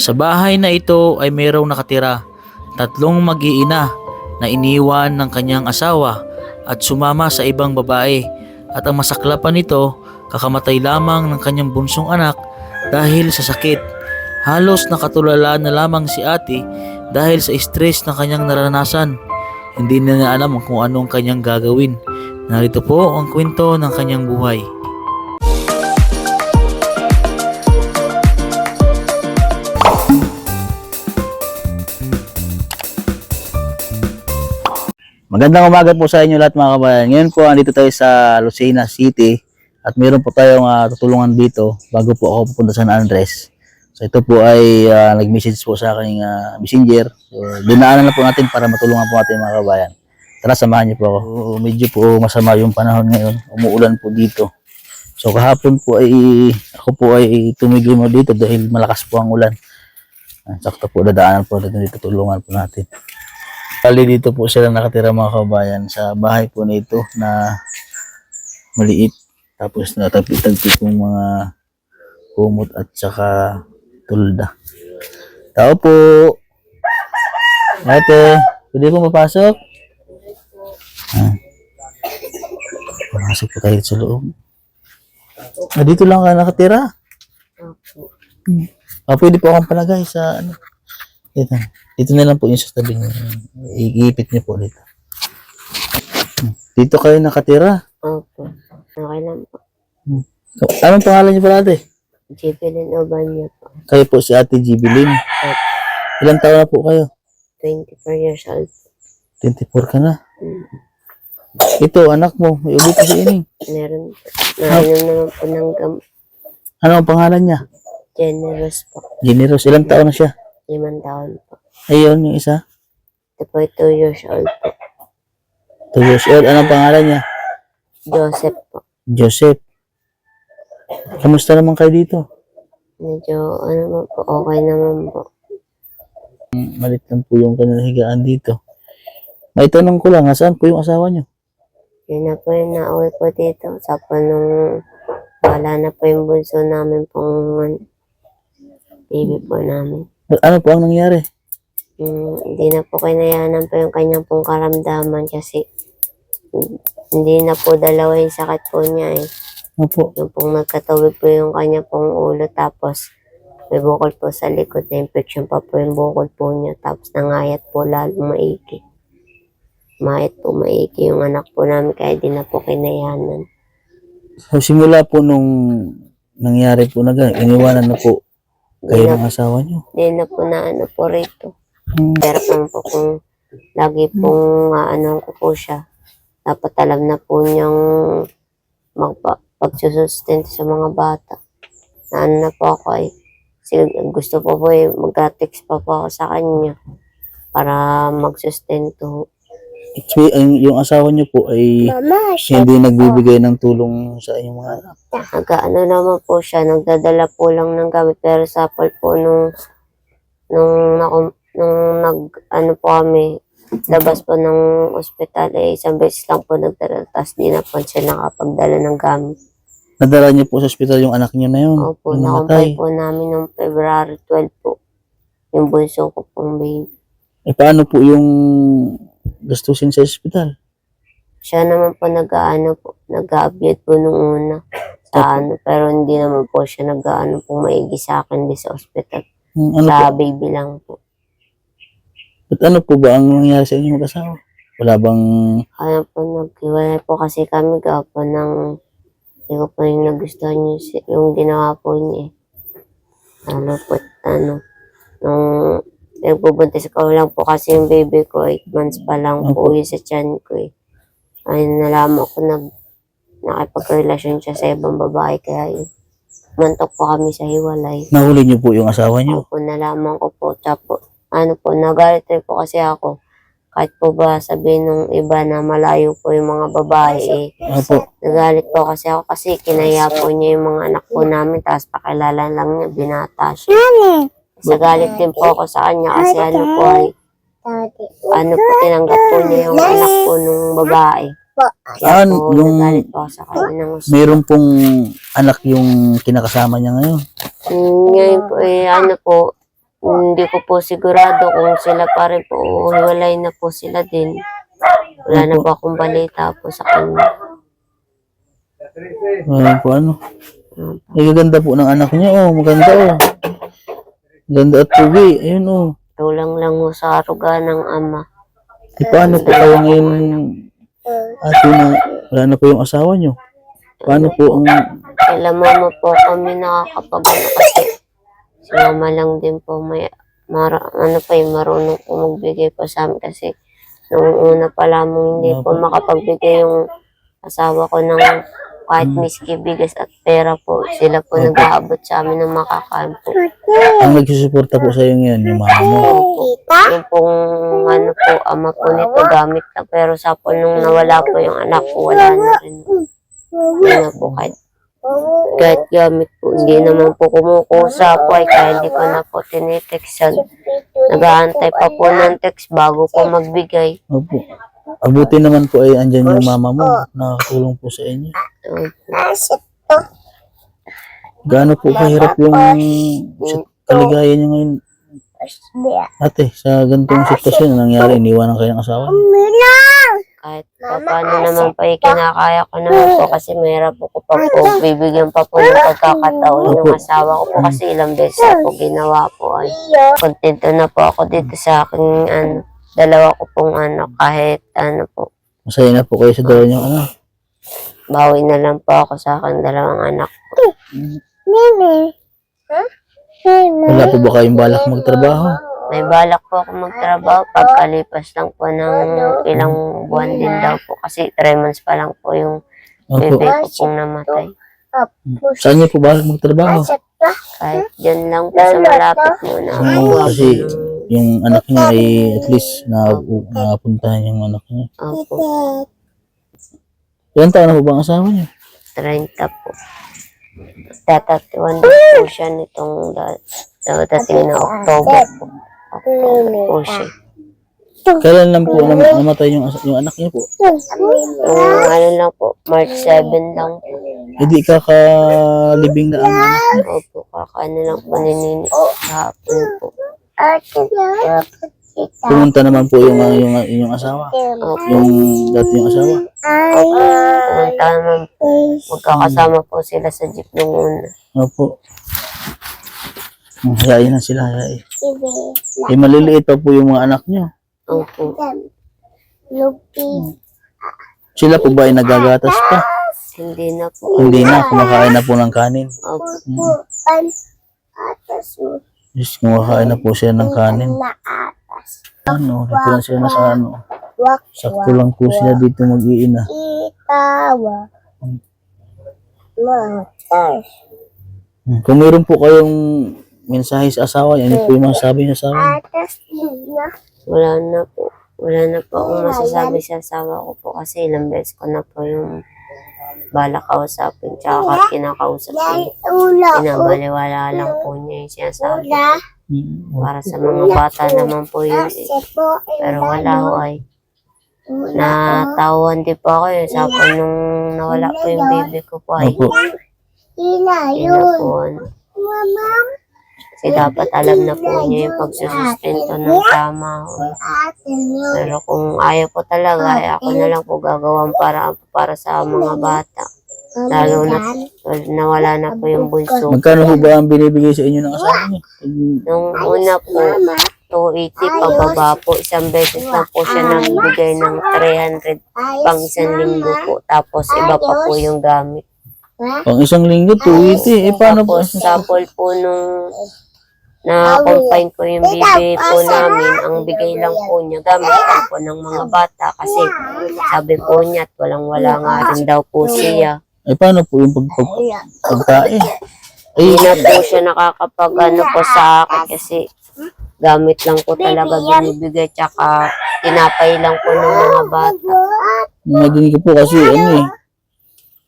Sa bahay na ito ay mayroong nakatira, tatlong mag-iina na iniwan ng kanyang asawa at sumama sa ibang babae, at ang masaklapan nito, kakamatay lamang ng kanyang bunsong anak dahil sa sakit. Halos nakatulala na lamang si ate dahil sa stress na kanyang naranasan. Hindi na niya alam kung anong kanyang gagawin. Narito po ang kwento ng kanyang buhay. Magandang umaga po sa inyo lahat mga kabayan. Ngayon po andito tayo sa Lucena City at meron po tayong tutulungan dito bago po ako pupunta sa San Andres. So ito po ay nag-message po sa aking messenger. So dinaanan na po natin para matulungan po natin mga kabayan. Tara, samahan niyo po ako. Medyo po masama yung panahon ngayon. Umuulan po dito. So kahapon po ay ako po ay tumigil mo dito dahil malakas po ang ulan. Sakto po dadaanan po natin dito, tulungan po natin. Kali dito po sila nakatira mga kabayan sa bahay po nito na maliit. Tapos natagpi-tagpi pong mga kumot at saka tulda. Tao po. Ate, pwede po mapasok? Pumasok po tayo sa loob. Dito lang ka nakatira? Pwede po akong palagay sa ano. Dito na lang po yung sa tabi niyo. Iipit niyo po dito. Dito kayo nakatira? Opo. Okay lang po. So, anong pangalan niyo pala ate? Jefelyn Obanya po. Kayo po si Ate Jibilin. Ilang taon na po kayo? 24 years old. 24 ka na. Ito, anak mo. May ulit po si Ining. Meron po. Nainom naman po ng Ano ang pangalan niya? generous po. Generous. Ilang taon na siya? 5 taon po. Ayun, yung isa. Ito po 2 years old po. 2 years old. Anong pangalan niya? Joseph po. Joseph. Kamusta naman kayo dito? Medyo ano naman po, okay naman po. Malit lang po yung kanilang higaan dito. May tanong ko lang, saan po yung asawa niyo? Yun na po yung nauwi po dito. Sa po nung wala na po yung bunso namin pong baby po namin. Ano po ang nangyari? Hindi na po kinayanan po yung kanyang pong karamdaman kasi hindi na po dalawa yung sakit po niya eh. Opo. Yung pong nagkatawid po yung kanya pong ulo tapos may bukol po sa likod na infection pa po yung bukol po niya tapos nangayat po lalong maiki. Mayat po maiki yung anak po namin kaya di na po kinayanan. So simula po nung nangyari po na gano'n, iniwanan na po kayo ng asawa niyo? Hindi na po na ano po rito. Pero po kung lagi pong ano ko po siya, dapat alam na po niyang pagsusustento sa mga bata. Na ano na po ako ay gusto po po mag-text pa po ako sa kanya para magsustento. Yung asawa niyo po ay hindi nagbibigay ng tulong sa inyong mga anak? Ano naman po siya, nagdadala po lang ng gamit pero sapal po nung ano po kami, labas po ng ospital isang beses lang po nagdala tapos di na po siya nakapagdala ng gamit. Nadala niyo po sa ospital yung anak niyo na yun? Opo, nakumpay po namin noong February 12 po. Yung bunso ko pong baby. Paano po yung gastusin sa ospital? Siya naman po nag-a-abiyad po nung una sa pero hindi naman po siya pong maigi sa akin di sa ospital. Sa baby lang po. At ano po ba ang nangyari sa inyong mag-asawa? Wala bang... Kaya po naghiwalay po kasi kami po ng hindi ko po yung nagustuhan yung ginawa po niya. Nung nagbubuntis ko lang po kasi yung baby ko, 8 months pa lang po yun sa tiyan ko eh. Ayun, nalaman ko nakipagrelasyon siya sa ibang babae kaya yun. Mantok po kami sa hiwalay. Nahuli niyo po yung asawa niyo? Opo, nalaman ko po. Tapos, nagalit rin po kasi ako. Kahit po ba sabihin nung iba na malayo po yung mga babae eh. Opo. Nagalit po kasi ako kasi kinaya po niya yung mga anak po namin tapos pakilala lang niya, binata siya. Nagalit din po ako sa kanya kasi tinanggap po niya yung anak po nung babae. Kaya po, nagalit po ako sa kanya ng gusto. Meron pong anak yung kinakasama niya ngayon? Ngayon po hindi ko po sigurado kung sila pa rin po o hiwalay na po sila din. Wala na po akong balita po sa kanya. Ayun po ano. Ay, gaganda po ng anak niya. Oh, maganda oh. Ganda at pugi. Ayun oh. Tulang lang ho sa aruga ng ama. E paano po kayo ngayon, ate, na wala na po yung asawa niyo? Paano po ang... Kila mama po kami nakakapag-ano kasi si mama lang din po may marunong po magbigay po sa amin kasi nung una pa lamang hindi po makapagbigay yung asawa ko ng kahit miski bigas at pera po. Sila po nag-aabot sa amin ng makakain po. Ang nagsusuporta po sa iyo ngayon, yung mama mo. Yung pong ano po, ama po nito gamit na pero sa po nung nawala po yung anak ko, wala na rin. Hindi na po kahit gamit po, hindi naman po kumukusa po ay kaya hindi ko na po tinitextan. Nag-aantay pa po ng text bago po magbigay. Opo. Abuti naman po ay andyan yung mama mo. Nakakatulong po sa inyo. Gaano po kahirap yung kaligayan niyo ngayon? Ate, sa ganitong sitwasyon na nangyari, iniwanan kayo ng asawa niyo? Kahit paano naman pa kinakaya ko naman po kasi mahirap po ko pa po bibigyan pa po ng pagkakataon yung asawa ko po kasi ilang beses na po ginawa po ay kontento na po ako dito sa aking dalawa ko pong kahit po Masaya na po kayo sa dalawa niyong anak. bawi na lang po ako sa aking dalawang anak po. Wala po ba kayong balak magtrabaho? May balak po ako magtrabaho pagkalipas lang po ng ilang buwan din daw po kasi 3 months pa lang po yung bebe ko pong namatay. Saan niyo po balak magtrabaho? Kahit dyan lang po sa malapit muna. Kasi yung anak niya ay at least napuntahan yung anak niya. Opo, Ilan taon na po ba ang asawa niyo? 30 po. Tatatuan din po siya nitong dating na October po. October po siya. Kailan lang po namatay yung anak niya po? Yung ano lang po, March 7 lang po. Hindi kakalibing na ang anak niya. Opo, kakaano lang po ninini kahapon po. Pumunta naman po yung asawa. Opo. Yung dati yung asawa. Opo. Pumunta naman po. Magkakasama po sila sa jeep nung una. Opo. Hayain na sila, hayain. Eh, maliliit pa po yung mga anak niyo. Opo. Sila po ba ay nagagatas pa? Hindi na po. Hindi na, kumakain na po ng kanin. Opo. Yes, kumakain na po sila ng kanin. Ano, dito lang sila na sa ano. Sakto lang po sila dito mag-iina. Kung meron po kayong mensahe sa asawa, ano po yung masasabi niya sa akin? Wala na po. Wala na po akong masasabi sa asawa ko po kasi ilang beses ko na po yung balak kausapin tsaka kinakausap ko. Pinabaliwala lang po niya yung sinasabi ko. Para sa mga bata naman po yun eh. Pero wala ho ay. Natawan din po ako yun. Sapo nung nawala po yung baby ko po ay. Opo. Yun na po. Kasi dapat alam na po niya yung pagsusustento ng tama. Pero kung ayaw po talaga, ay ako na lang po gagawin para sa mga bata. Lalo na nawala na po yung bunso. Magkano po ba ang binibigay sa inyo ng asawa niya? Nung una po, 280 pababa po. Isang beses lang po siya nagbigay ng 300 pang isang linggo po. Tapos iba pa po yung gamit. Pang isang linggo, 280. Eh, paano po? Tapos sapol po nung na-confine ko yung bibi po namin, ang bigay lang po niya, gamit lang po ng mga bata kasi sabi po niya at walang-wala nga rin daw po siya. Eh, paano po yung pagkain? Hindi na po siya nakakapag po sa akin kasi gamit lang po talaga binibigay tsaka tinapay lang po ng mga bata. Naging ko po kasi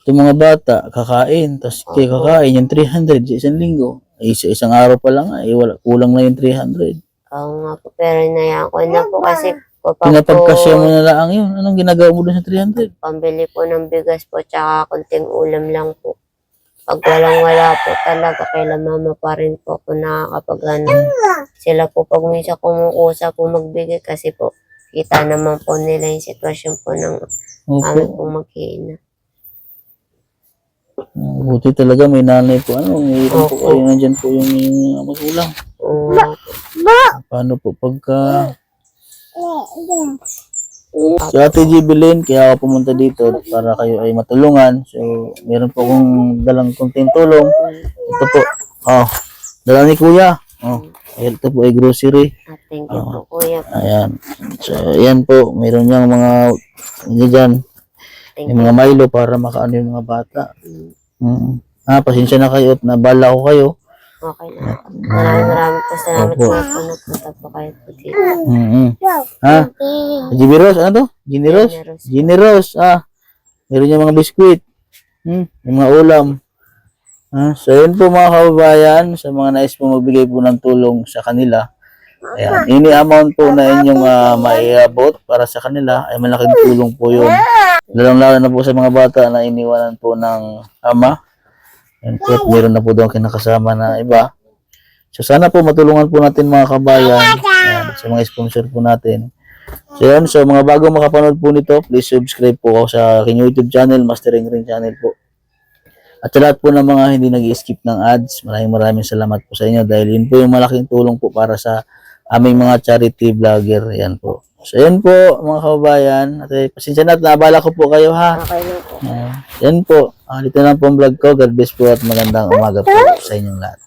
itong mga bata, kakain, tapos kakain yung 300 sa isang linggo. Eh, sa isang araw pa lang, kulang na yung 300. Oo nga po, pero inayaan ko na po kasi Pinapagkasya mo na lang yun. Anong ginagawa mo dun sa 300? pambili po ng bigas po tsaka kunting ulam lang po. pag walang-wala po talaga, kailan mama pa rin po ako nakakapag ano. Sila po pag minsan kumukusa po magbigay kasi po, kita naman po nila yung sitwasyon po ng amin Opo. pong mag-iina. Buti talaga may nanay po. May po Opo. kayo, nandyan po yung magulang. Oo. Paano po pagka... So, Ate Jibilin, kaya ako pumunta dito para kayo ay matulungan. So, meron po akong dalang konting tulong. Ito po. Dala ni Kuya. Ito po ay grocery. Thank you po, kuya. Ayan. So, ayan po. Meron niyang mga dyan. Thank Yung mga Milo para makaano yung mga bata. Pasensya na kayo at nabala ko kayo. Okay na. Maraming po salamat Opo. po po napunta po kayo po dito. Ginny Rose, ano to? Ginny Rose? Generous. Ginny Rose, meron niya mga biskwit. Yung mga ulam. So, yun po mga kababayan, sa mga nais po magbigay po ng tulong sa kanila. Ayan, ini amount po na inyong maiabot para sa kanila ay malaking tulong po yun. Lalong-lalo na po sa mga bata na iniwanan po ng ama. Ayan po, at meron na po doon kinakasama na iba. So, sana po matulungan po natin mga kabayan. Ayan, sa mga sponsor po natin. So, yun, so mga bago makapanood po nito, please subscribe po ako sa aking YouTube channel, Mastering Ring channel po. At sa lahat po ng mga hindi nag-skip ng ads, maraming salamat po sa inyo dahil yun po yung malaking tulong po para sa aming mga charity vlogger. Yan po. So, yun po mga kababayan. At pasensya na at naabala ko po kayo ha. Okay lang po. Yan po. Dito na po ang vlog ko. God bless po at magandang umaga po sa inyong lahat.